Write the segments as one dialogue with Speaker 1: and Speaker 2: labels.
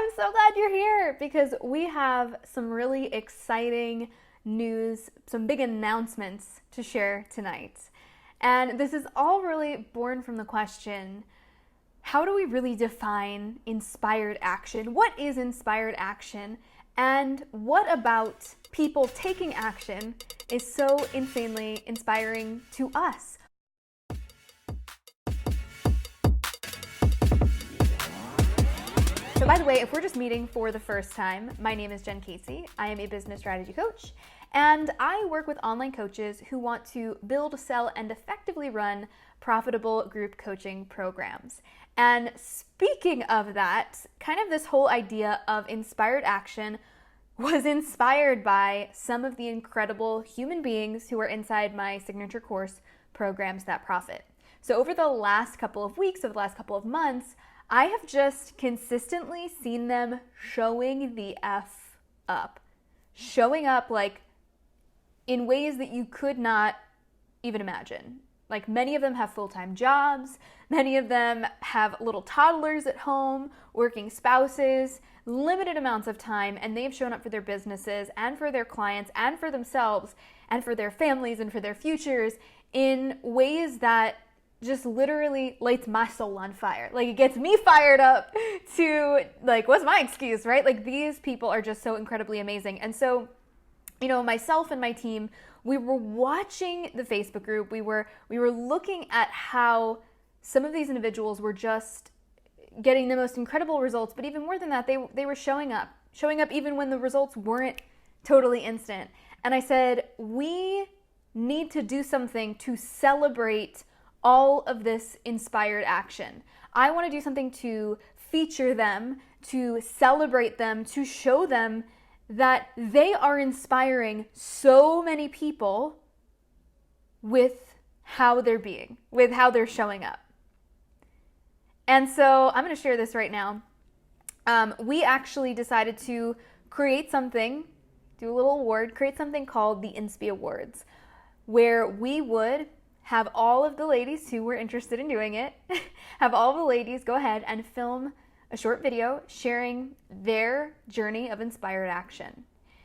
Speaker 1: I'm so glad you're here because we have some really exciting news, some big announcements to share tonight. And this is all really born from the question, how do we really define inspired action? What is inspired action? And what about people taking action is so insanely inspiring to us? So by the way, if we're just meeting for the first time, my name is Jen Casey. I am a business strategy coach, and I work with online coaches who want to build, sell, and effectively run profitable group coaching programs. And speaking of that, kind of this whole idea of inspired action was inspired by some of the incredible human beings who are inside my signature course, Programs That Profit. So over the last couple of weeks, over the last couple of months, I have just consistently seen them showing the F up. Showing up like in ways that you could not even imagine. Like many of them have full-time jobs, many of them have little toddlers at home, working spouses, limited amounts of time, and they've shown up for their businesses and for their clients and for themselves and for their families and for their futures in ways that just literally lights my soul on fire. Like it gets me fired up to like, what's my excuse, right? Like these people are just so incredibly amazing. And so, you know, myself and my team, we were watching the Facebook group. We were looking at how some of these individuals were just getting the most incredible results. But even more than that, they were showing up even when the results weren't totally instant. And I said, we need to do something to celebrate all of this inspired action. I want to do something to feature them, to celebrate them, to show them that they are inspiring so many people with how they're being, with how they're showing up. And so I'm going to share this right now. We actually decided to create something, do a little award, create something called the Inspy Awards, where we would have all of the ladies who were interested in doing it, have all the ladies go ahead and film a short video sharing their journey of inspired action.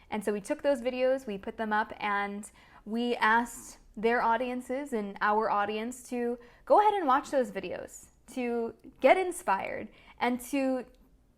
Speaker 1: And so we took those videos, we put them up, and we asked their audiences and our audience to go ahead and watch those videos, to get inspired, and to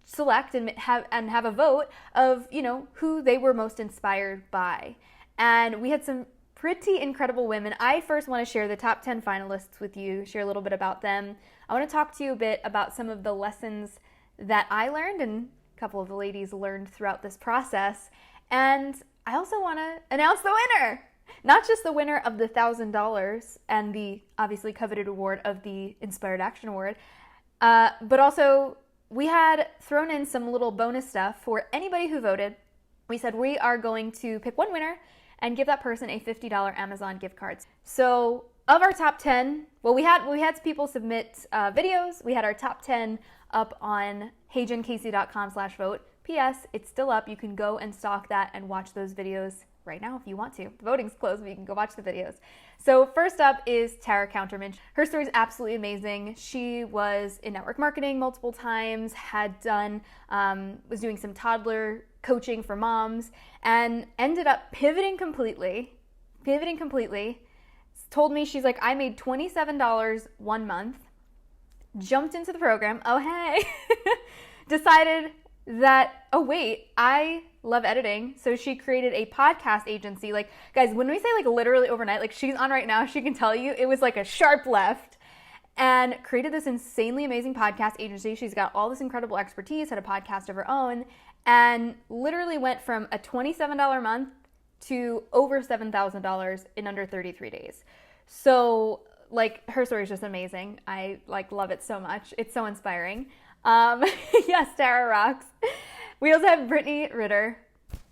Speaker 1: select and have a vote of, you know, who they were most inspired by. And we had some pretty incredible women. I first want to share the top 10 finalists with you, share a little bit about them. I want to talk to you a bit about some of the lessons that I learned and a couple of the ladies learned throughout this process. And I also want to announce the winner. Not just the winner of the $1,000 and the obviously coveted award of the Inspired Action Award, but also we had thrown in some little bonus stuff for anybody who voted. We said we are going to pick one winner and give that person a $50 Amazon gift card. So of our top 10, well, we had people submit videos. We had our top 10 up on heyjencasey.com/vote. P.S. It's still up. You can go and stalk that and watch those videos right now if you want to. The voting's closed, but you can go watch the videos. So first up is Tara Counterman. Her story is absolutely amazing. She was in network marketing multiple times, was doing some toddler coaching for moms, and ended up pivoting completely. Told me, she's like, I made $27 one month, jumped into the program. Oh, hey. Decided that, oh wait, I love editing. So she created a podcast agency. Like, guys, when we say like literally overnight, like she's on right now, she can tell you it was like a sharp left, and created this insanely amazing podcast agency. She's got all this incredible expertise, had a podcast of her own, and literally went from a $27 a month to over $7,000 in under 33 days. So like her story is just amazing. I like love it so much. It's so inspiring. Yes, Tara rocks. We also have Brittany Ritter.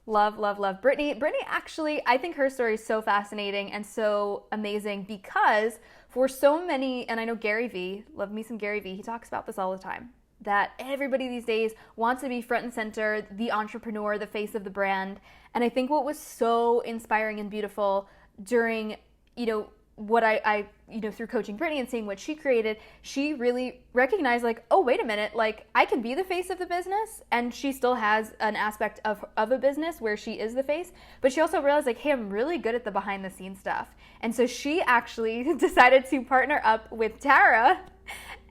Speaker 1: Love Brittany. Brittany actually, I think her story is so fascinating and so amazing because for so many, and I know Gary Vee, love me some Gary Vee, he talks about this all the time, that everybody these days wants to be front and center, the entrepreneur, the face of the brand. And I think what was so inspiring and beautiful during, you know, what I through coaching Brittany and seeing what she created, she really recognized like, oh, wait a minute, like I can be the face of the business, and she still has an aspect of a business where she is the face, but she also realized like, hey, I'm really good at the behind the scenes stuff. And so she actually decided to partner up with Tara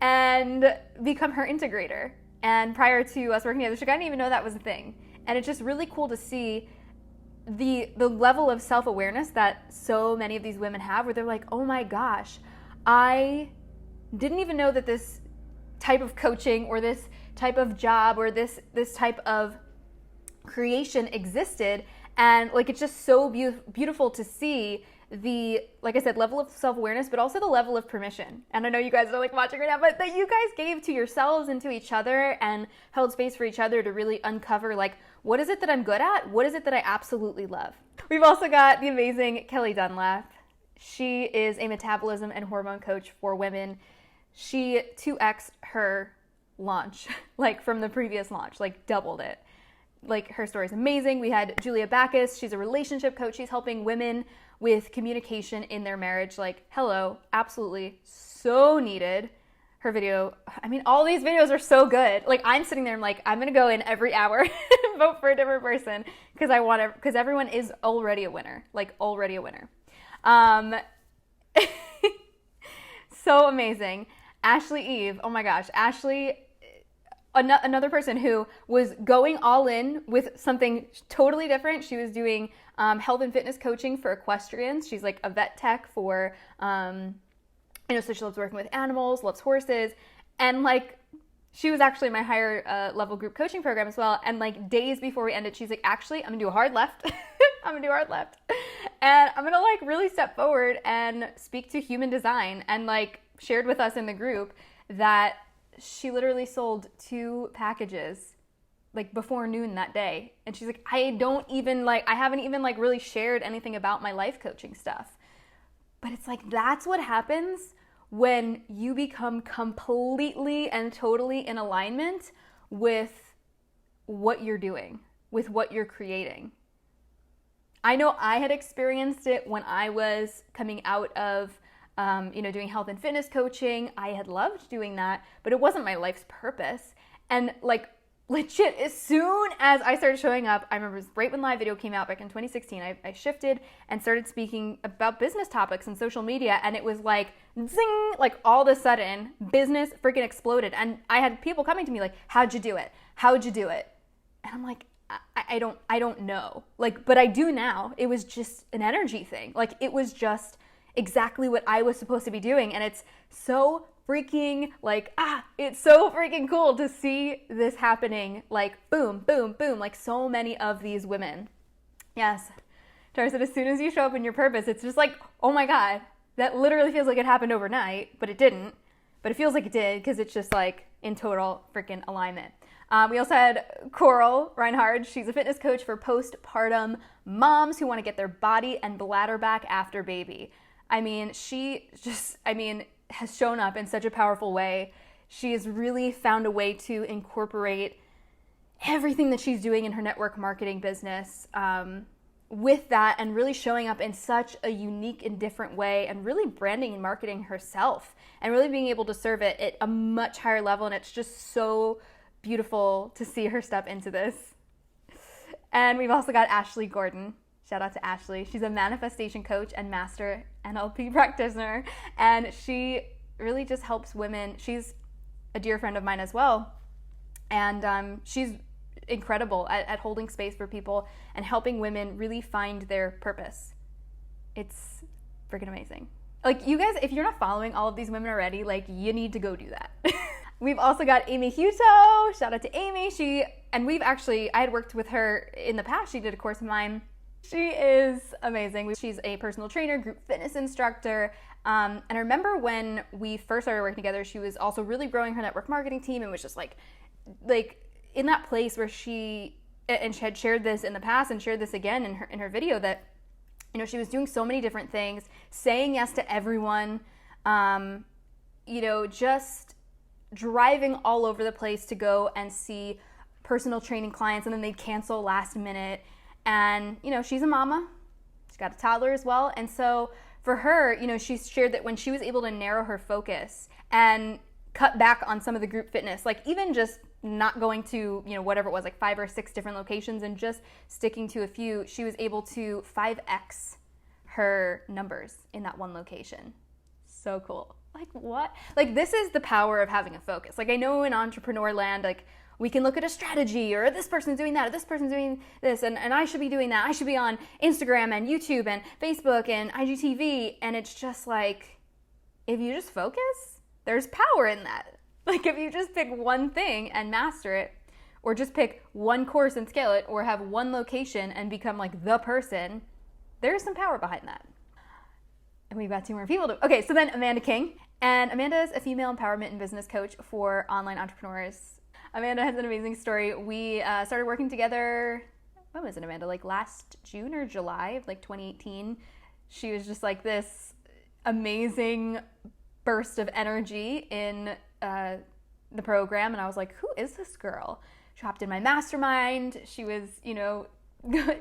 Speaker 1: and become her integrator. And prior to us working together, she didn't even know that was a thing. And it's just really cool to see the level of self-awareness that so many of these women have, where they're like, oh my gosh, I didn't even know that this type of coaching or this type of job or this type of creation existed. And like, it's just so beautiful to see the, like I said, level of self-awareness, but also the level of permission. And I know you guys are like watching right now, but that you guys gave to yourselves and to each other and held space for each other to really uncover like, what is it that I'm good at? What is it that I absolutely love? We've also got the amazing Kelly Dunlap. She is a metabolism and hormone coach for women. She 2x'd her launch, like from the previous launch, like doubled it. Like, her story is amazing. We had Julia Backus. She's a relationship coach. She's helping women with communication in their marriage. Like, hello, absolutely so needed. Her video, I mean, all these videos are so good. Like, I'm sitting there, I'm like, I'm gonna go in every hour and vote for a different person because everyone is already a winner. Like, already a winner. So amazing. Ashley Eve, oh my gosh, Ashley, another person who was going all in with something totally different. She was doing health and fitness coaching for equestrians. She's like a vet tech for, so she loves working with animals, loves horses. And like, she was actually in my higher level group coaching program as well. And like, days before we ended, she's like, actually, I'm gonna do a hard left. I'm gonna do a hard left. And I'm gonna like really step forward and speak to human design, and like shared with us in the group that she literally sold 2 packages like before noon that day. And she's like, I haven't even like really shared anything about my life coaching stuff. But it's like, that's what happens when you become completely and totally in alignment with what you're doing, with what you're creating. I know I had experienced it when I was coming out of doing health and fitness coaching. I had loved doing that, but it wasn't my life's purpose. And like, legit, as soon as I started showing up, I remember right when live video came out back in 2016, I shifted and started speaking about business topics and social media. And it was like, zing, like all of a sudden, business freaking exploded. And I had people coming to me like, how'd you do it? How'd you do it? And I'm like, I don't know. Like, but I do now. It was just an energy thing. Like, it was just exactly what I was supposed to be doing. And it's so freaking like, it's so freaking cool to see this happening. Like, boom, boom, boom, like so many of these women. Yes. Tara said, as soon as you show up in your purpose, it's just like, oh my God, that literally feels like it happened overnight, but it didn't. But it feels like it did because it's just like in total freaking alignment. We also had Coral Reinhard. She's a fitness coach for postpartum moms who want to get their body and bladder back after baby. I mean, she just, has shown up in such a powerful way. She has really found a way to incorporate everything that she's doing in her network marketing business with that, and really showing up in such a unique and different way, and really branding and marketing herself and really being able to serve it at a much higher level. And it's just so beautiful to see her step into this. And we've also got Ashley Gordon. Shout out to Ashley. She's a manifestation coach and master NLP practitioner, and she really just helps women. She's a dear friend of mine as well, and she's incredible at holding space for people and helping women really find their purpose. It's freaking amazing. Like, you guys, if you're not following all of these women already, like, you need to go do that. We've also got Amy Hutto. Shout out to Amy. I had worked with her in the past. She did a course of mine. She is amazing. She's a personal trainer, group fitness instructor. And I remember when we first started working together, she was also really growing her network marketing team, and was just like in that place where she had shared this in the past and shared this again in her video, that, she was doing so many different things, saying yes to everyone, just driving all over the place to go and see personal training clients, and then they'd cancel last minute. And, she's a mama. She's got a toddler as well. And so for her, she shared that when she was able to narrow her focus and cut back on some of the group fitness, like even just not going to, whatever it was, like 5 or 6 different locations and just sticking to a few, she was able to 5x her numbers in that one location. So cool. Like what? Like this is the power of having a focus. Like I know in entrepreneur land, like we can look at a strategy or this person's doing that or this person's doing this and I should be doing that. I should be on Instagram and YouTube and Facebook and IGTV. And it's just like, if you just focus, there's power in that. Like if you just pick one thing and master it, or just pick one course and scale it, or have one location and become like the person, there's some power behind that. And we've got 2 more people okay, so then Amanda King. And Amanda is a female empowerment and business coach for online entrepreneurs. Amanda has an amazing story. We started working together, when was it, Amanda? Like last June or July of like 2018. She was just like this amazing burst of energy in the program. And I was like, who is this girl? She hopped in my mastermind. She was,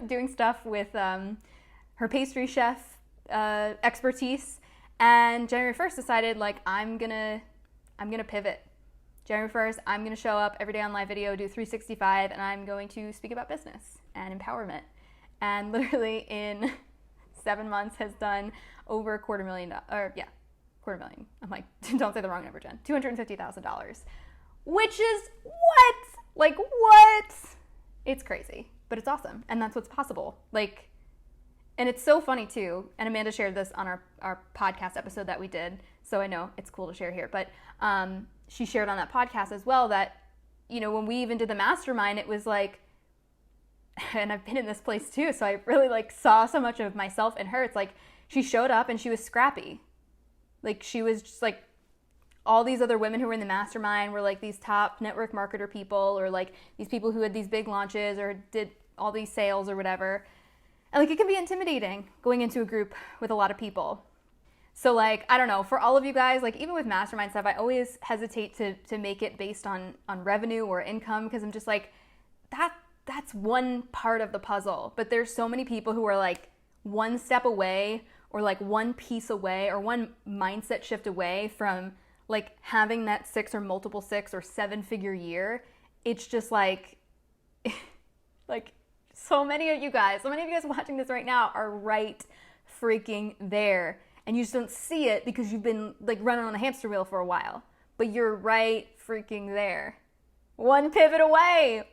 Speaker 1: doing stuff with her pastry chef expertise. And January 1st decided like, I'm gonna pivot. January 1st, I'm gonna show up every day on live video, do 365, and I'm going to speak about business and empowerment. And literally in 7 months has done over $250,000, $250,000. I'm like, don't say the wrong number, Jen. $250,000, which is what? Like what? It's crazy, but it's awesome. And that's what's possible. Like, and it's so funny too, and Amanda shared this on our podcast episode that we did, so I know it's cool to share here, but she shared on that podcast as well that, when we even did the mastermind, it was like, and I've been in this place too, so I really like saw so much of myself in her. It's like she showed up and she was scrappy. Like she was just like, all these other women who were in the mastermind were like these top network marketer people, or like these people who had these big launches or did all these sales or whatever. And like it can be intimidating going into a group with a lot of people. So like, I don't know, for all of you guys, like even with mastermind stuff, I always hesitate to make it based on revenue or income, because I'm just like, that's one part of the puzzle. But there's so many people who are like one step away, or like one piece away, or one mindset shift away from like having that 6 or multiple 6 or 7-figure year. It's just like, like, so many of you guys watching this right now are right freaking there. And you just don't see it because you've been like running on the hamster wheel for a while. But you're right freaking there. One pivot away.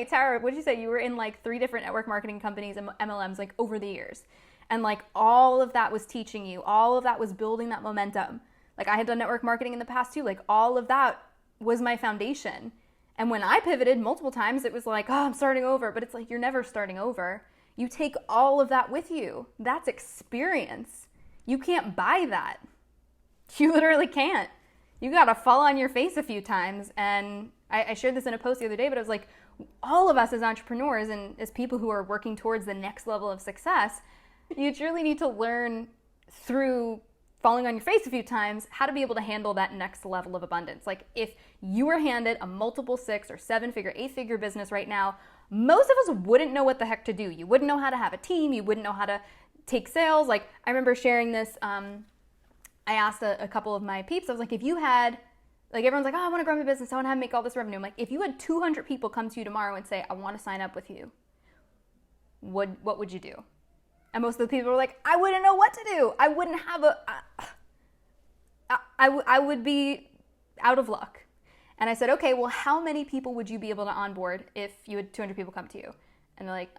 Speaker 1: Tara, what did you say? You were in like 3 different network marketing companies and MLMs like over the years. And like all of that was teaching you. All of that was building that momentum. Like I had done network marketing in the past too. Like all of that was my foundation. And when I pivoted multiple times, it was like, oh, I'm starting over. But it's like, you're never starting over. You take all of that with you. That's experience. You can't buy that. You literally can't. You got to fall on your face a few times. And I shared this in a post the other day, but I was like, all of us as entrepreneurs and as people who are working towards the next level of success, you truly need to learn through falling on your face a few times how to be able to handle that next level of abundance. Like if you were handed a multiple 6 or 7-figure, 8-figure business right now, most of us wouldn't know what the heck to do. You wouldn't know how to have a team. You wouldn't know how to take sales. Like I remember sharing this, I asked a couple of my peeps, I was like, if you had, like everyone's like, oh, I want to grow my business, I want to make all this revenue. I'm like, if you had 200 people come to you tomorrow and say, I want to sign up with you, what would you do? And most of the people were like, I wouldn't know what to do. I wouldn't have I would be out of luck. And I said, okay, well, how many people would you be able to onboard if you had 200 people come to you? And they're like,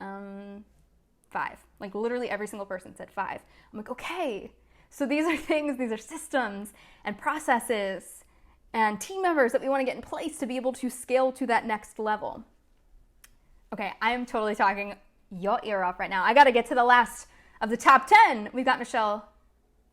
Speaker 1: 5. Like literally every single person said 5. I'm like, okay. So these are things, these are systems and processes and team members that we want to get in place to be able to scale to that next level. Okay, I am totally talking your ear off right now. I got to get to the last of the top 10. We've got Michelle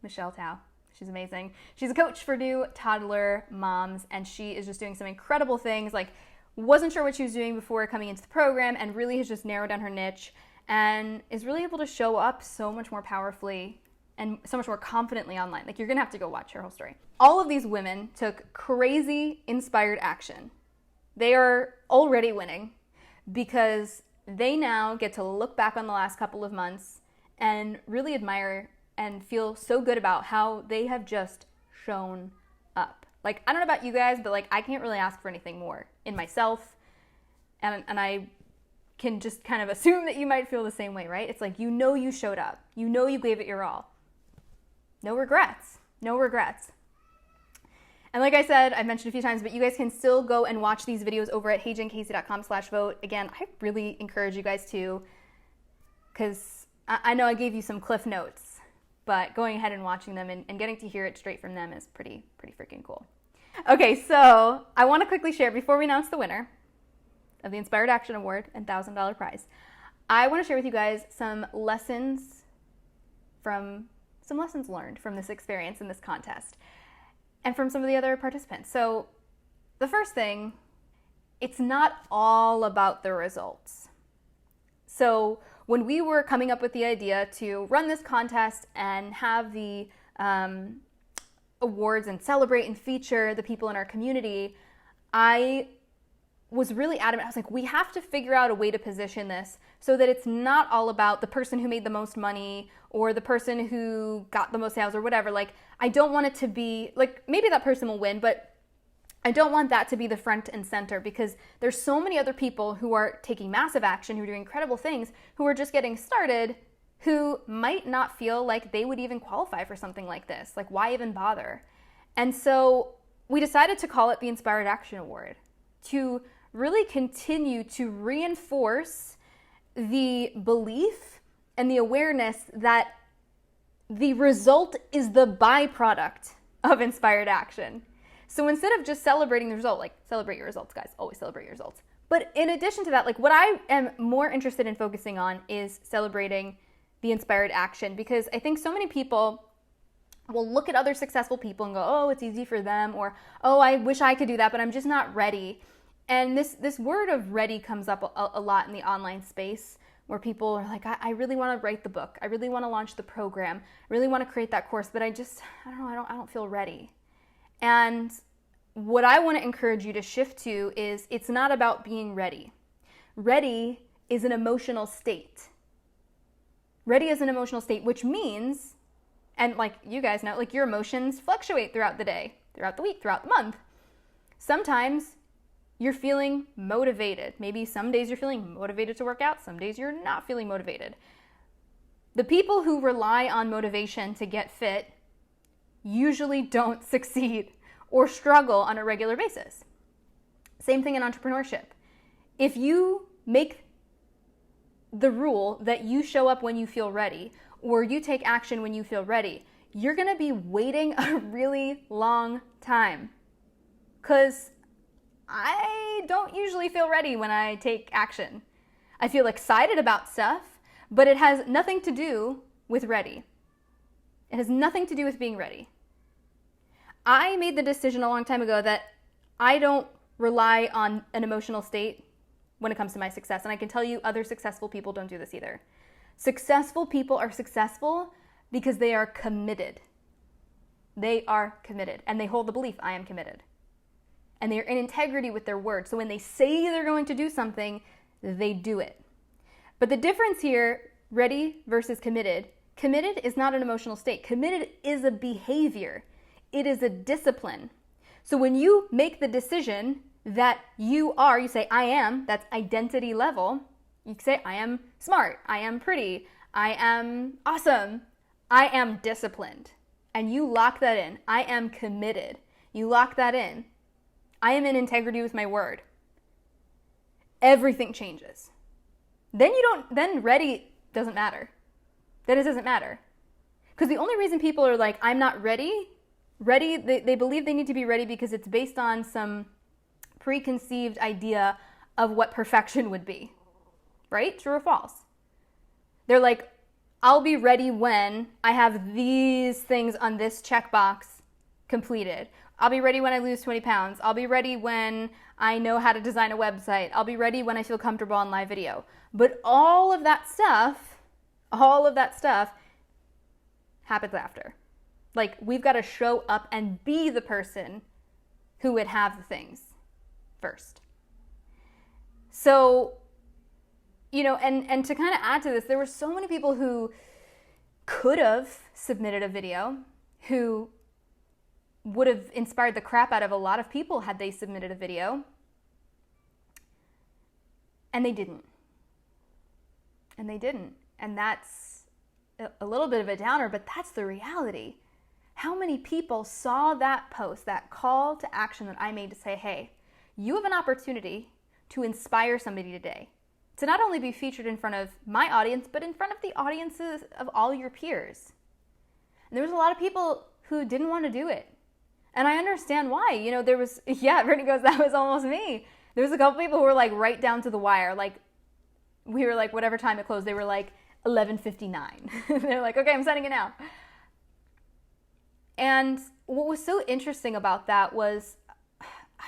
Speaker 1: Tao. She's amazing. She's a coach for new toddler moms, and she is just doing some incredible things. Like, wasn't sure what she was doing before coming into the program, and really has just narrowed down her niche and is really able to show up so much more powerfully and so much more confidently online. Like, you're going to have to go watch her whole story. All of these women took crazy inspired action. They are already winning because they now get to look back on the last couple of months and really admire and feel so good about how they have just shown up. Like, I don't know about you guys, but like, I can't really ask for anything more in myself. And I can just kind of assume that you might feel the same way, right? It's like, you showed up. You gave it your all. No regrets. No regrets. And like I said, I've mentioned a few times, but you guys can still go and watch these videos over at heyjencasey.com/vote. Again, I really encourage you guys to, because I know I gave you some cliff notes, but going ahead and watching them and getting to hear it straight from them is pretty freaking cool. Okay, so I want to quickly share, before we announce the winner of the Inspired Action Award and $1,000 prize, I want to share with you guys some lessons learned from this experience in this contest and from some of the other participants. So the first thing, it's not all about the results. So when we were coming up with the idea to run this contest and have the awards and celebrate and feature the people in our community, I was really adamant. I was like, we have to figure out a way to position this so that it's not all about the person who made the most money or the person who got the most sales or whatever. Like, I don't want it to be, like, maybe that person will win, but I don't want that to be the front and center, because there's so many other people who are taking massive action, who are doing incredible things, who are just getting started, who might not feel like they would even qualify for something like this. Like, why even bother? And so we decided to call it the Inspired Action Award, to really continue to reinforce the belief and the awareness that the result is the byproduct of inspired action. So instead of just celebrating the result, like, celebrate your results, guys, always celebrate your results. But in addition to that, like, what I am more interested in focusing on is celebrating the inspired action, because I think so many people will look at other successful people and go, oh, it's easy for them, or, oh, I wish I could do that, but I'm just not ready. And this word of ready comes up a lot in the online space, where people are like, I really want to write the book. I really want to launch the program. I really want to create that course, but I don't know, I don't feel ready. And what I want to encourage you to shift to is, it's not about being ready. Ready is an emotional state. Ready is an emotional state, which means, and like you guys know, like, your emotions fluctuate throughout the day, throughout the week, throughout the month. Sometimes you're feeling motivated. Maybe some days you're feeling motivated to work out. Some days you're not feeling motivated. The people who rely on motivation to get fit usually don't succeed or struggle on a regular basis. Same thing in entrepreneurship. If you make the rule that you show up when you feel ready, or you take action when you feel ready, you're going to be waiting a really long time. Because I don't usually feel ready when I take action. I feel excited about stuff, but it has nothing to do with ready. It has nothing to do with being ready. I made the decision a long time ago that I don't rely on an emotional state when it comes to my success. And I can tell you, other successful people don't do this either. Successful people are successful because they are committed. They are committed, and they hold the belief, I am committed. And they're in integrity with their word. So when they say they're going to do something, they do it. But the difference here, ready versus committed is not an emotional state. Committed is a behavior. It is a discipline. So when you make the decision that you say, I am, that's identity level. You say, I am smart, I am pretty, I am awesome, I am disciplined. And you lock that in. I am committed. You lock that in. I am in integrity with my word. Everything changes. Then ready doesn't matter. Then it doesn't matter. Because the only reason people are like, I'm not ready, they believe they need to be ready because it's based on some preconceived idea of what perfection would be. Right? True or false? They're like, I'll be ready when I have these things on this checkbox completed. I'll be ready when I lose 20 pounds. I'll be ready when I know how to design a website. I'll be ready when I feel comfortable on live video. But all of that stuff happens after. Like, we've got to show up and be the person who would have the things first. So, and to kind of add to this, there were so many people who could have submitted a video, who would have inspired the crap out of a lot of people had they submitted a video, and they didn't. And they didn't. And that's a little bit of a downer, but that's the reality. How many people saw that post, that call to action that I made to say, hey, you have an opportunity to inspire somebody today, to not only be featured in front of my audience, but in front of the audiences of all your peers. And there was a lot of people who didn't want to do it. And I understand why. There was, Brittany goes, that was almost me. There was a couple people who were like right down to the wire. Like, we were like, whatever time it closed, they were like 11:59. They're like, okay, I'm sending it now. And what was so interesting about that was,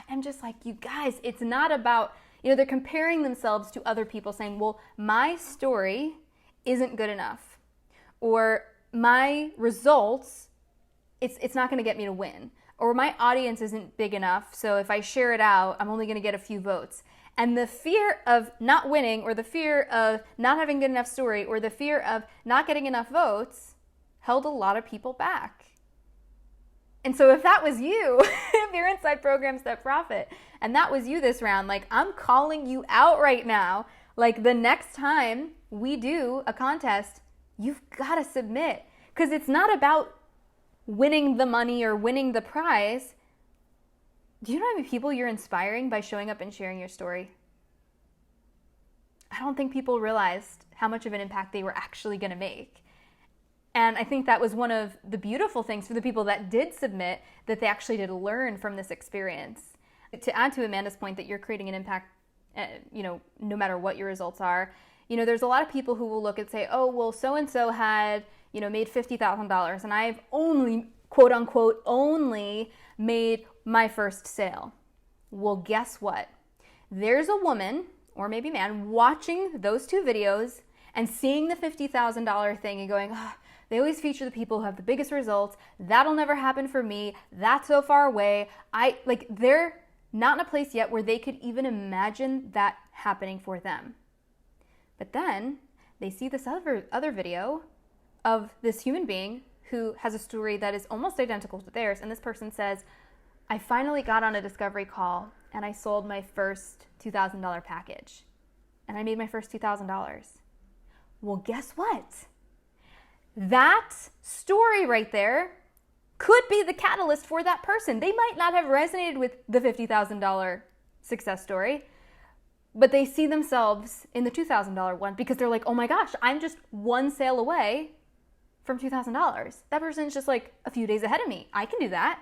Speaker 1: I'm just like, you guys, it's not about, they're comparing themselves to other people saying, well, my story isn't good enough, or my results, it's not going to get me to win, or my audience isn't big enough, so if I share it out, I'm only going to get a few votes. And the fear of not winning, or the fear of not having good enough story, or the fear of not getting enough votes held a lot of people back. And so if that was you, if you're inside Programs That Profit, and that was you this round, like, I'm calling you out right now. Like, the next time we do a contest, you've got to submit. Because it's not about winning the money or winning the prize. Do you know how many people you're inspiring by showing up and sharing your story? I don't think people realized how much of an impact they were actually going to make. And I think that was one of the beautiful things for the people that did submit, that they actually did learn from this experience. To add to Amanda's point that you're creating an impact, no matter what your results are, there's a lot of people who will look and say, oh, well, so-and-so had, made $50,000, and I've only, quote unquote, only made my first sale. Well, guess what? There's a woman, or maybe man, watching those two videos and seeing the $50,000 thing and going, oh, they always feature the people who have the biggest results. That'll never happen for me. That's so far away. They're not in a place yet where they could even imagine that happening for them. But then they see this other video of this human being who has a story that is almost identical to theirs. And this person says, I finally got on a discovery call and I sold my first $2,000 package. And I made my first $2,000. Well, guess what? That story right there could be the catalyst for that person. They might not have resonated with the $50,000 success story, but they see themselves in the $2,000 one because they're like, oh my gosh, I'm just one sale away from $2,000. That person's just like a few days ahead of me. I can do that.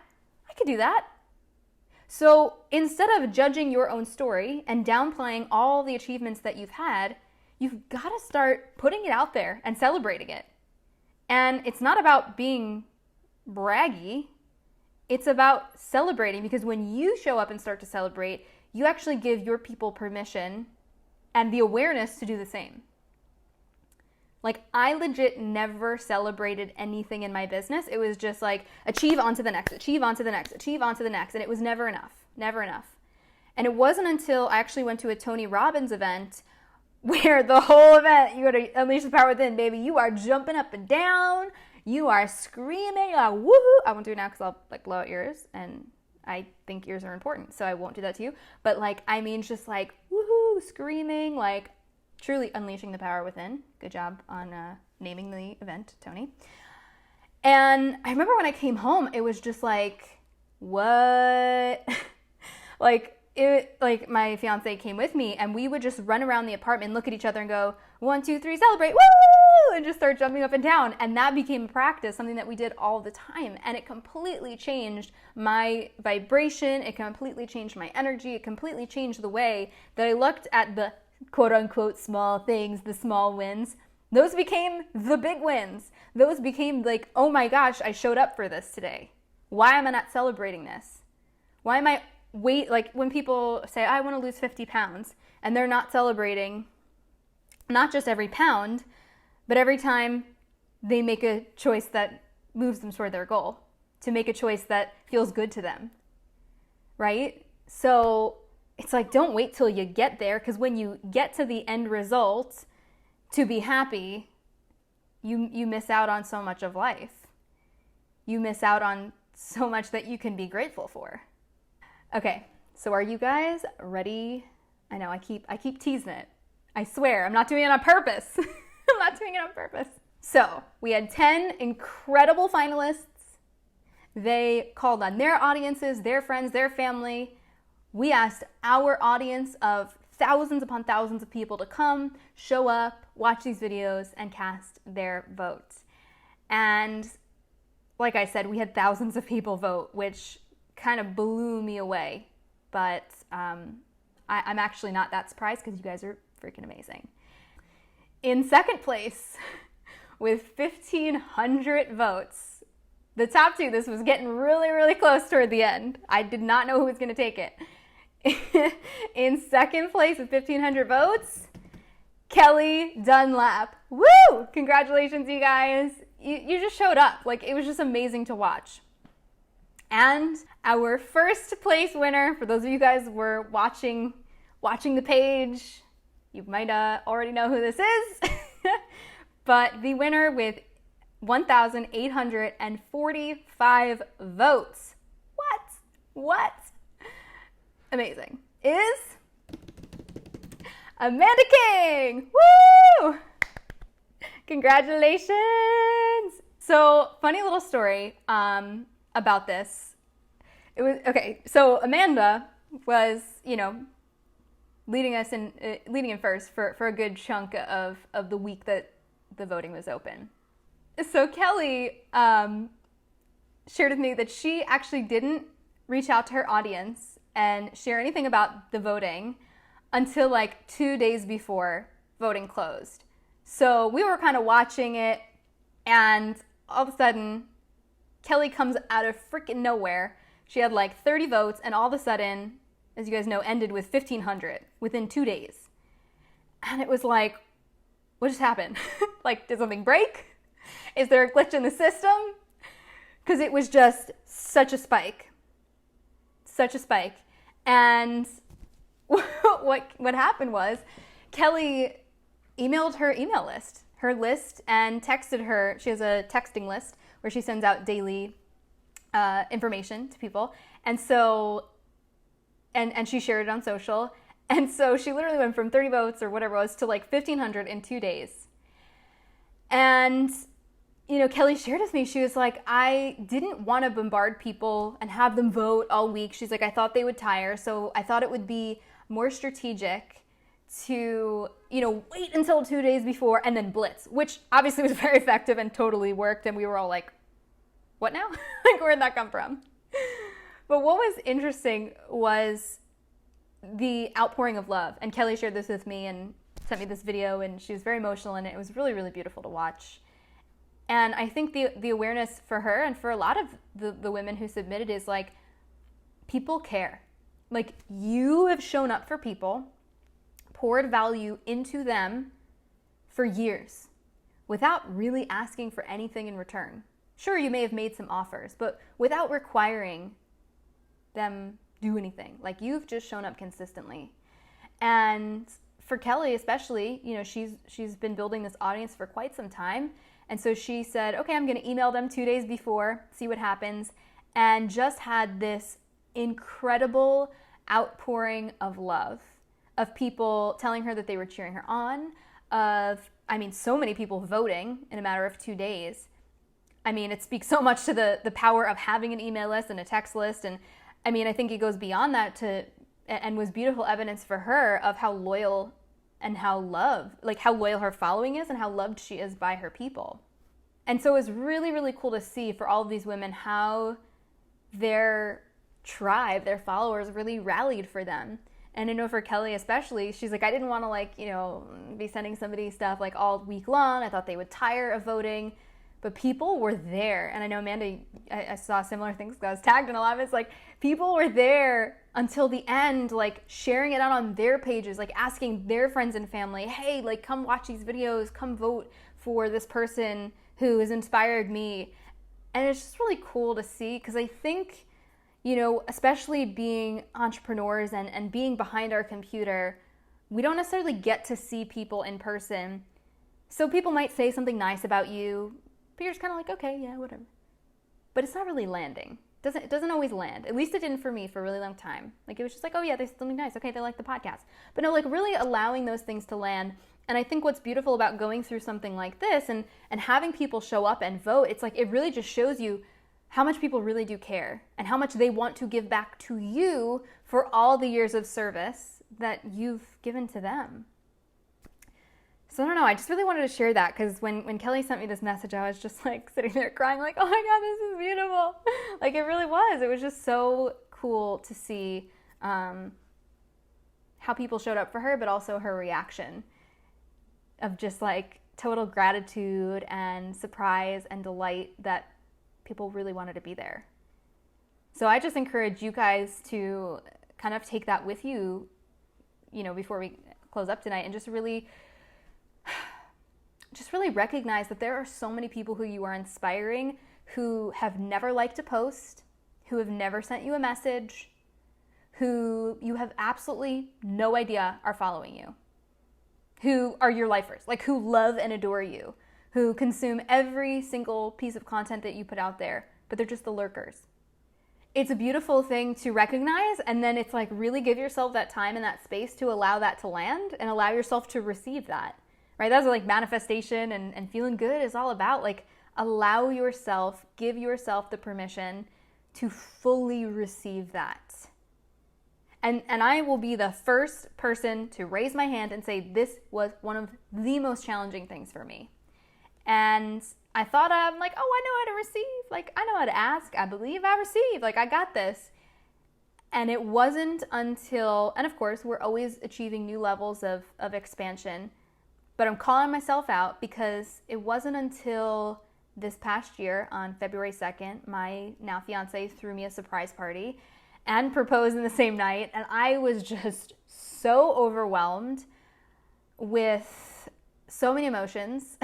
Speaker 1: So instead of judging your own story and downplaying all the achievements that you've had, you've got to start putting it out there and celebrating it. And it's not about being braggy. It's about celebrating, because when you show up and start to celebrate, you actually give your people permission and the awareness to do the same. Like, I legit never celebrated anything in my business. It was just like, achieve onto the next, achieve onto the next, achieve onto the next. And it was never enough. And it wasn't until I actually went to a Tony Robbins event where the whole event, you got to unleash the power within, baby. You are jumping up and down. You are screaming. You're like, woohoo. I won't do it now because I'll blow out ears. And I think ears are important, so I won't do that to you. But just like, woohoo, screaming, like truly unleashing the power within. Good job on naming the event, Tony. And I remember when I came home, it was just like, what? My fiance came with me, and we would just run around the apartment, look at each other and go, 1, 2, 3, celebrate, woo! And just start jumping up and down. And that became a practice, something that we did all the time. And it completely changed my vibration. It completely changed my energy. It completely changed the way that I looked at the quote unquote small things, the small wins. Those became the big wins. Those became like, oh my gosh, I showed up for this today. Why am I not celebrating this? Why am I when people say, I want to lose 50 pounds, and they're not celebrating not just every pound, but every time they make a choice that moves them toward their goal, to make a choice that feels good to them, right? So it's like, don't wait till you get there, because when you get to the end result to be happy, you miss out on so much of life. You miss out on so much that you can be grateful for. Okay, so are you guys ready? I know I keep teasing it. I swear, I'm not doing it on purpose. I'm not doing it on purpose. So we had 10 incredible finalists. They called on their audiences, their friends, their family. We asked our audience of thousands upon thousands of people to come, show up, watch these videos, and cast their votes. And like I said, we had thousands of people vote, which kind of blew me away. But I'm actually not that surprised because you guys are freaking amazing. In second place, with 1,500 votes, the top two, this was getting really, really close toward the end. I did not know who was going to take it. In second place with 1,500 votes, Kelly Dunlap. Woo! Congratulations, you guys. You just showed up. Like, it was just amazing to watch. And our first place winner, for those of you guys who were watching the page, you might already know who this is. But the winner with 1,845 votes. What? Amazing. Is Amanda King. Woo! Congratulations. So, funny little story about this. It was okay. So Amanda was, leading in first for a good chunk of the week that the voting was open. So Kelly shared with me that she actually didn't reach out to her audience and share anything about the voting until like 2 days before voting closed. So we were kind of watching it, and all of a sudden, Kelly comes out of freaking nowhere. She had like 30 votes, and all of a sudden, as you guys know, ended with 1,500 within 2 days. And it was like, what just happened? Like, did something break? Is there a glitch in the system? Because it was just such a spike. And what happened was Kelly emailed her email list, and texted her. She has a texting list where she sends out daily information to people. And so, and she shared it on social. And so she literally went from 30 votes or whatever it was to like 1,500 in 2 days. And, Kelly shared with me, she was like, I didn't want to bombard people and have them vote all week. She's like, I thought they would tire. So I thought it would be more strategic to, wait until 2 days before and then blitz, which obviously was very effective and totally worked. And we were all like, what now? Like, where'd that come from? But what was interesting was the outpouring of love. And Kelly shared this with me and sent me this video, and she was very emotional, and it was really, really beautiful to watch. And I think the awareness for her and for a lot of the women who submitted is like, people care. Like, you have shown up for people, poured value into them for years without really asking for anything in return. Sure, you may have made some offers, but without requiring them do anything. Like, you've just shown up consistently. And for Kelly especially, she's been building this audience for quite some time. And so she said, okay, I'm going to email them 2 days before, see what happens, and just had this incredible outpouring of love, of people telling her that they were cheering her on, so many people voting in a matter of 2 days. It speaks so much to the power of having an email list and a text list. And I think it goes beyond that and was beautiful evidence for her of how loyal and how loyal her following is and how loved she is by her people. And so it was really, really cool to see for all of these women how their tribe, their followers really rallied for them. And I know for Kelly especially, she's like, I didn't want to be sending somebody stuff like all week long. I thought they would tire of voting. But people were there. And I know, Amanda, I saw similar things. I was tagged in a lot of it. It's like people were there until the end, like sharing it out on their pages, like asking their friends and family, hey, like come watch these videos, come vote for this person who has inspired me. And it's just really cool to see, because I think, especially being entrepreneurs and being behind our computer, we don't necessarily get to see people in person So people might say something nice about you, but you're just kind of like, okay, yeah, whatever. But it's not really landing. It doesn't always land. At least it didn't for me for a really long time. Like, it was just like, oh yeah, there's something nice. Okay, they like the podcast. But no, like really allowing those things to land. And I think what's beautiful about going through something like this and having people show up and vote, it's like, it really just shows you how much people really do care and how much they want to give back to you for all the years of service that you've given to them. So I don't know, I just really wanted to share that because when Kelly sent me this message, I was just like sitting there crying like, oh my God, this is beautiful. Like it really was. It was just so cool to see how people showed up for her, but also her reaction of just like total gratitude and surprise and delight that people really wanted to be there. So I just encourage you guys to kind of take that with you, before we close up tonight and just really recognize that there are so many people who you are inspiring who have never liked a post, who have never sent you a message, who you have absolutely no idea are following you, who are your lifers, like who love and adore you, who consume every single piece of content that you put out there, but they're just the lurkers. It's a beautiful thing to recognize, and then it's like really give yourself that time and that space to allow that to land and allow yourself to receive that, right? That's what like manifestation and feeling good is all about. Like allow yourself, give yourself the permission to fully receive that. And I will be the first person to raise my hand and say this was one of the most challenging things for me. And I thought I'm like, oh, I know how to receive. Like, I know how to ask. I believe I receive. Like, I got this. And it wasn't until, and of course, we're always achieving new levels of expansion. But I'm calling myself out because it wasn't until this past year on February 2nd, my now fiance threw me a surprise party and proposed in the same night. And I was just so overwhelmed with so many emotions.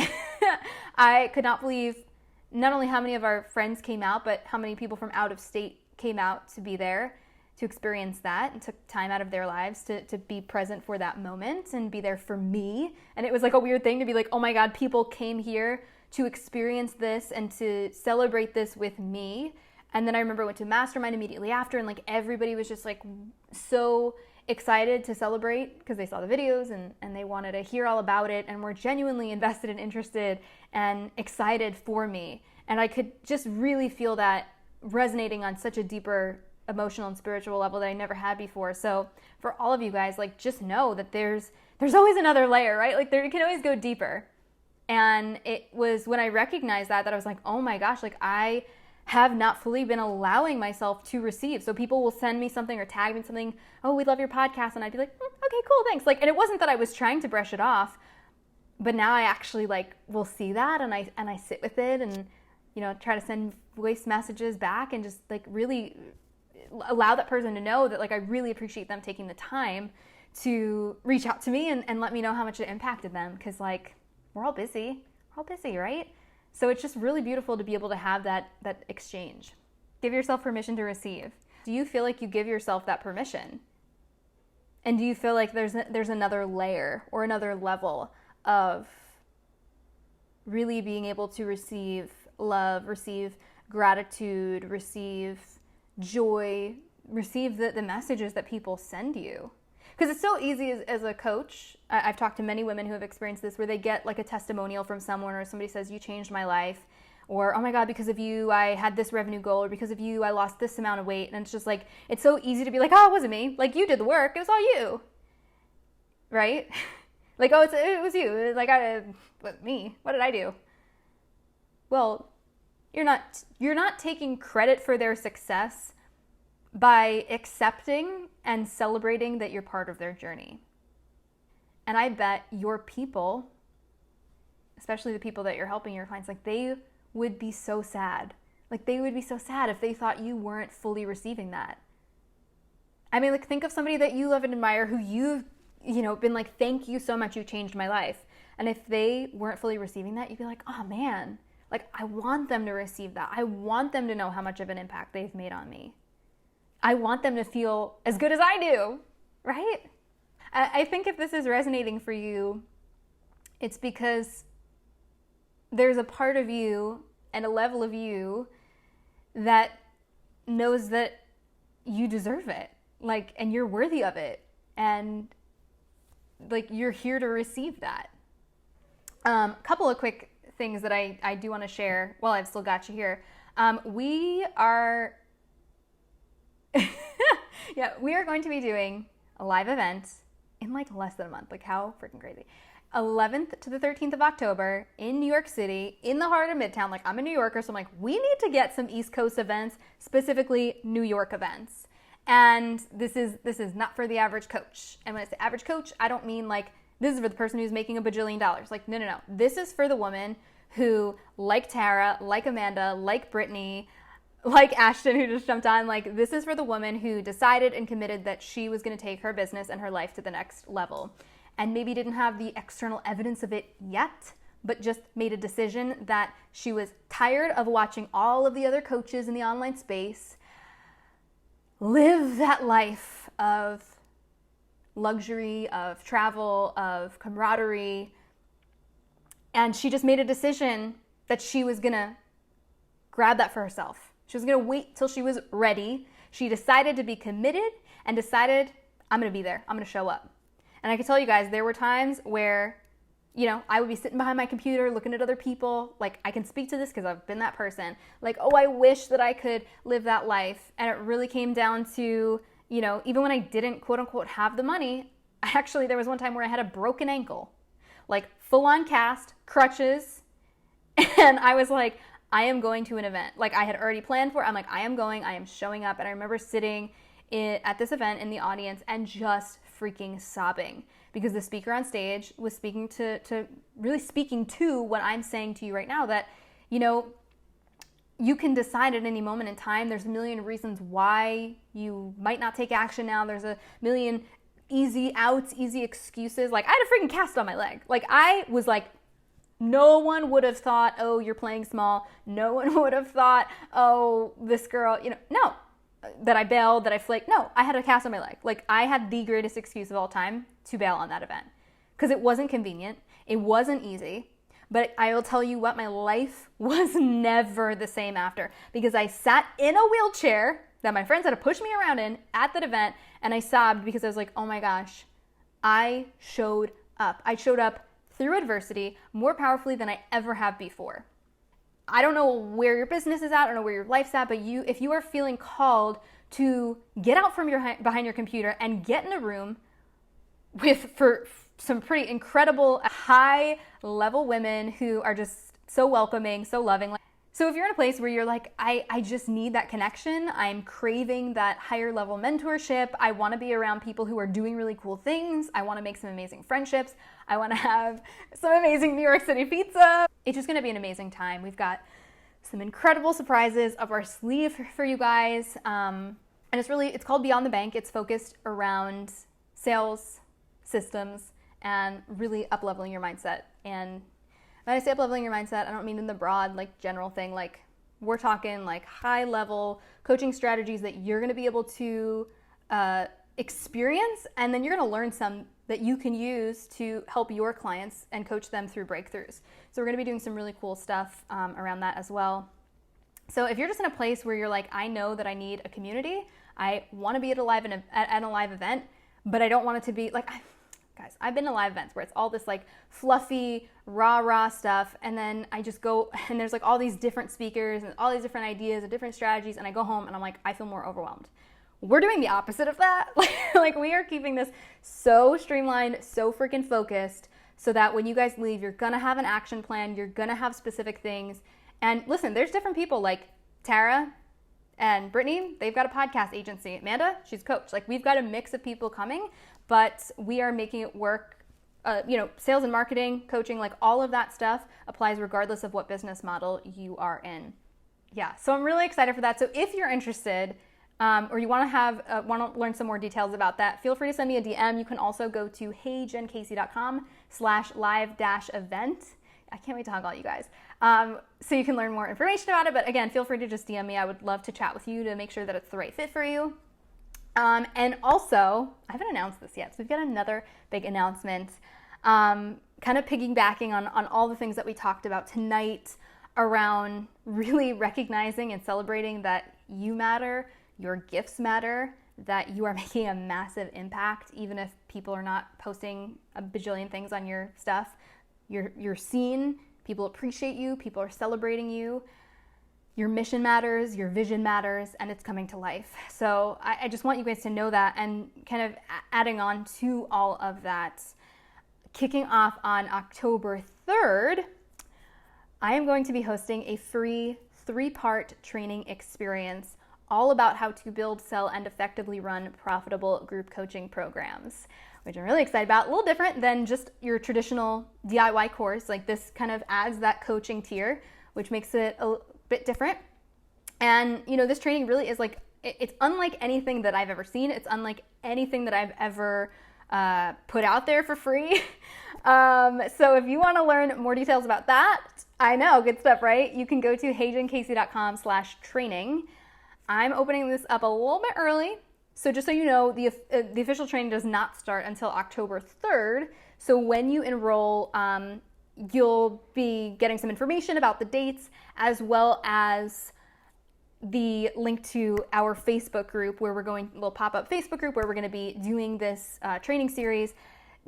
Speaker 1: I could not believe not only how many of our friends came out, but how many people from out of state came out to be there to experience that and took time out of their lives to be present for that moment and be there for me. And it was like a weird thing to be like, oh my God, people came here to experience this and to celebrate this with me. And then I remember I went to Mastermind immediately after, and like everybody was just like so excited to celebrate because they saw the videos and they wanted to hear all about it and were genuinely invested and interested and excited for me. And I could just really feel that resonating on such a deeper emotional and spiritual level that I never had before. So for all of you guys, like just know that there's always another layer, right? Like there, you can always go deeper. And it was when I recognized that I was like, oh my gosh, like I have not fully been allowing myself to receive. So people will send me something or tag me something, oh, we love your podcast. And I'd be like, okay, cool, thanks. Like, and it wasn't that I was trying to brush it off, but now I actually like will see that and I sit with it and, try to send voice messages back and just like really allow that person to know that like I really appreciate them taking the time to reach out to me and let me know how much it impacted them. Cause like we're all busy, right? So it's just really beautiful to be able to have that exchange. Give yourself permission to receive. Do you feel like you give yourself that permission? And do you feel like there's another layer or another level of really being able to receive love, receive gratitude, receive joy, receive the messages that people send you? Because it's so easy as a coach. I've talked to many women who have experienced this where they get like a testimonial from someone or somebody says, you changed my life. Or, oh my God, because of you, I had this revenue goal. Or because of you, I lost this amount of weight. And it's just like, it's so easy to be like, oh, it wasn't me. Like you did the work. It was all you. Right? Like, oh, it was you. It was like, me. What did I do? Well, you're not taking credit for their success by accepting and celebrating that you're part of their journey. And I bet your people, especially the people that you're helping, your clients, like they would be so sad. Like they would be so sad if they thought you weren't fully receiving that. I mean, like think of somebody that you love and admire who you've, been like, thank you so much, you changed my life. And if they weren't fully receiving that, you'd be like, oh man, like I want them to receive that. I want them to know how much of an impact they've made on me. I want them to feel as good as I do, right? I think if this is resonating for you, it's because there's a part of you and a level of you that knows that you deserve it, like, and you're worthy of it, and like you're here to receive that. Couple of quick things that I do want to share while I've still got you here. We are we are going to be doing a live event in like less than a month. Like, how freaking crazy. 11th to the 13th of October in New York City, in the heart of Midtown. Like, I'm a New Yorker, so I'm like, we need to get some East Coast events, specifically New York events. And this is not for the average coach. And when I say average coach, I don't mean like this is for the person who's making $1 bajillion. Like, no. This is for the woman who, like Tara, like Amanda, like Brittany, like Ashton, who just jumped on. Like, this is for the woman who decided and committed that she was going to take her business and her life to the next level, and maybe didn't have the external evidence of it yet, but just made a decision that she was tired of watching all of the other coaches in the online space live that life of luxury, of travel, of camaraderie. And she just made a decision that she was gonna grab that for herself. She was gonna wait till she was ready. She decided to be committed and decided, I'm gonna be there, I'm gonna show up. And I can tell you guys, there were times where, you know, I would be sitting behind my computer looking at other people. Like, I can speak to this because I've been that person. Like, oh, I wish that I could live that life. And it really came down to, you know, even when I didn't quote unquote have the money, there was one time where I had a broken ankle, like full on cast, crutches. And I was like, I am going to an event. Like, I had already planned for it. I'm like, I am showing up. And I remember sitting at this event in the audience and just freaking sobbing because the speaker on stage was speaking to what I'm saying to you right now, that, you know, you can decide at any moment in time. There's a million reasons why you might not take action now. There's a million easy outs, easy excuses. Like, I had a freaking cast on my leg. Like, I was like, no one would have thought, oh, you're playing small. No one would have thought, oh, this girl, you know, no. That I bailed, that I flaked. No, I had a cast on my leg. Like, I had the greatest excuse of all time to bail on that event because it wasn't convenient. It wasn't easy. But I will tell you what, my life was never the same after, because I sat in a wheelchair that my friends had to push me around in at that event, and I sobbed because I was like, oh my gosh, I showed up. I showed up through adversity more powerfully than I ever have before. I don't know where your business is at, I don't know where your life's at, but if you are feeling called to get out from behind your computer and get in a room for some pretty incredible high level women who are just so welcoming, so loving. So if you're in a place where you're like, I just need that connection, I'm craving that higher level mentorship, I want to be around people who are doing really cool things, I want to make some amazing friendships, I want to have some amazing New York City pizza. It's just going to be an amazing time. We've got some incredible surprises up our sleeve for you guys. And it's called Beyond the Bank. It's focused around sales, systems, and really up-leveling your mindset. And when I say up-leveling your mindset, I don't mean in the broad, like, general thing. Like, we're talking like high-level coaching strategies that you're going to be able to experience, and then you're going to learn some that you can use to help your clients and coach them through breakthroughs. So we're going to be doing some really cool stuff around that as well. So if you're just in a place where you're like, I know that I need a community, I want to be at a live event, but I don't want it to be like, guys, I've been to live events where it's all this like fluffy, rah stuff, and then I just go and there's like all these different speakers and all these different ideas and different strategies, and I go home and I'm like, I feel more overwhelmed. We're doing the opposite of that. Like, we are keeping this so streamlined, so freaking focused, so that when you guys leave, you're gonna have an action plan, you're gonna have specific things. And listen, there's different people like Tara and Brittany, they've got a podcast agency. Amanda, she's a coach. Like, we've got a mix of people coming, but we are making it work. Sales and marketing, coaching, like all of that stuff applies regardless of what business model you are in. Yeah, so I'm really excited for that. So if you're interested, or you want to learn some more details about that, feel free to send me a DM. You can also go to heyjencasey.com/live-event. I can't wait to hug all you guys. So you can learn more information about it. But again, feel free to just DM me. I would love to chat with you to make sure that it's the right fit for you. And also, I haven't announced this yet, so we've got another big announcement. kind of piggybacking on all the things that we talked about tonight around really recognizing and celebrating that you matter, your gifts matter, that you are making a massive impact, even if people are not posting a bajillion things on your stuff. You're seen, people appreciate you, people are celebrating you. Your mission matters, your vision matters, and it's coming to life. So I just want you guys to know that, and kind of adding on to all of that, kicking off on October 3rd, I am going to be hosting a free 3-part training experience all about how to build, sell, and effectively run profitable group coaching programs, which I'm really excited about. A little different than just your traditional DIY course. Like, this kind of adds that coaching tier, which makes it a bit different. And this training really is like, it's unlike anything that I've ever seen. It's unlike anything that I've ever put out there for free. So if you want to learn more details about that, I know, good stuff, right? You can go to heyjencasey.com/training. I'm opening this up a little bit early. So just so you know, the official training does not start until October 3rd. So when you enroll, you'll be getting some information about the dates, as well as the link to our Facebook group where we're going, a little pop-up Facebook group where we're going to be doing this training series.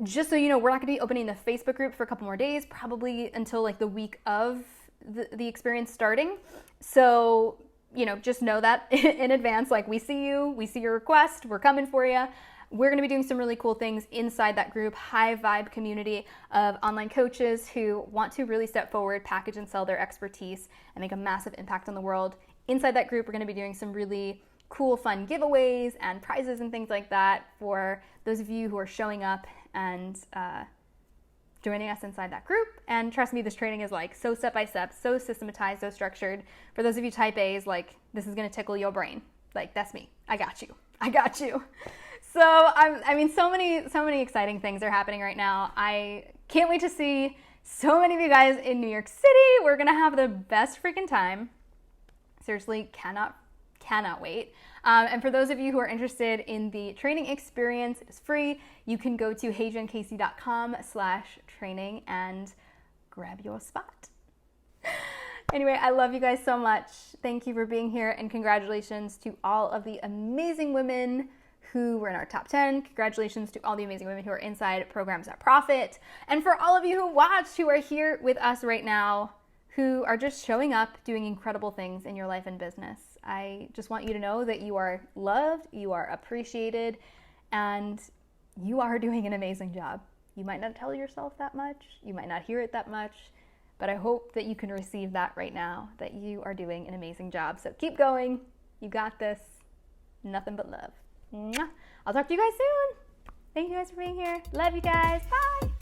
Speaker 1: Just so you know, we're not going to be opening the Facebook group for a couple more days, probably until like the week of the experience starting. So, just know that in advance, like, we see you, we see your request, we're coming for you. We're going to be doing some really cool things inside that group, high vibe community of online coaches who want to really step forward, package and sell their expertise, and make a massive impact on the world. Inside that group, we're going to be doing some really cool, fun giveaways and prizes and things like that for those of you who are showing up and joining us inside that group. And trust me, this training is like so step-by-step, so systematized, so structured. For those of you type A's, like, this is going to tickle your brain. Like, that's me. I got you. So so many exciting things are happening right now. I can't wait to see so many of you guys in New York City. We're going to have the best freaking time. Seriously, cannot wait. And for those of you who are interested in the training experience, it is free. You can go to heyjencasey.com/training and grab your spot. Anyway, I love you guys so much. Thank you for being here, and congratulations to all of the amazing women who were in our top 10. Congratulations to all the amazing women who are inside Programs That Profit. And for all of you who watched, who are here with us right now, who are just showing up, doing incredible things in your life and business. I just want you to know that you are loved, you are appreciated, and you are doing an amazing job. You might not tell yourself that much, you might not hear it that much, but I hope that you can receive that right now, that you are doing an amazing job. So keep going, you got this, nothing but love. Mwah. I'll talk to you guys soon. Thank you guys for being here. Love you guys, bye.